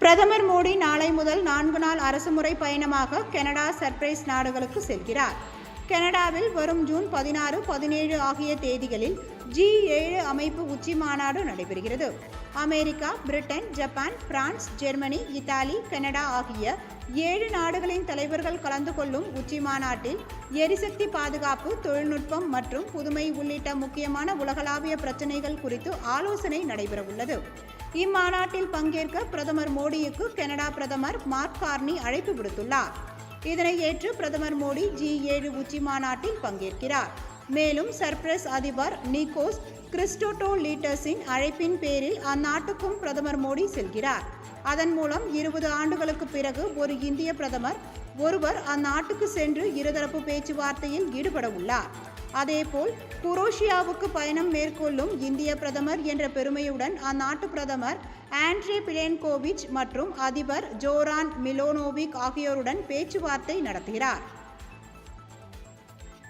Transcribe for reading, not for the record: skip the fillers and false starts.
பிரதமர் மோடி நாளை முதல் 4 நாள் அரசுமுறை பயணமாக கனடா சர்ப்ரைஸ் நாடுகளுக்கு செல்கிறார். கனடாவில் வரும் ஜூன் 16, 17 ஆகிய தேதிகளில் G7 அமைப்பு உச்சி மாநாடு நடைபெறுகிறது. America, Britain, Japan, France, Germany, Italy, Canada ஆகிய 7 நாடுகளின் தலைவர்கள் கலந்து கொள்ளும் உச்சி மாநாட்டில் எரிசக்தி பாதுகாப்பு, தொழில்நுட்பம் மற்றும் புதுமை உள்ளிட்ட முக்கியமான உலகளாவிய பிரச்சினைகள் குறித்து ஆலோசனை நடைபெறவுள்ளது. இம்மாநாட்டில் பங்கேற்க பிரதமர் மோடிக்கு கனடா பிரதமர் மார்க் கார்னி அழைப்பு விடுத்துள்ளார். இதனை ஏற்று பிரதமர் மோடி G7 உச்சி மாநாட்டில் பங்கேற்கிறார். மேலும் சர்ப்ரஸ் அதிபர் நிக்கோஸ் கிறிஸ்டோடோலீட்டஸின் அழைப்பின் பேரில் அந்நாட்டுக்கும் பிரதமர் மோடி செல்கிறார். அதன் மூலம் 20 ஆண்டுகளுக்கு பிறகு ஒரு இந்திய பிரதமர் ஒருவர் அந்நாட்டுக்கு சென்று இருதரப்பு பேச்சுவார்த்தையில் ஈடுபட உள்ளார். அதேபோல் குரோஷியாவுக்கு பயணம் மேற்கொள்ளும் இந்திய பிரதமர் என்ற பெருமையுடன் அந்நாட்டு பிரதமர் ஆண்ட்ரே பிளென்கோவிச் மற்றும் அதிபர் ஜோரான் மிலோனோவிக் ஆகியோருடன் பேச்சுவார்த்தை நடத்துகிறார்.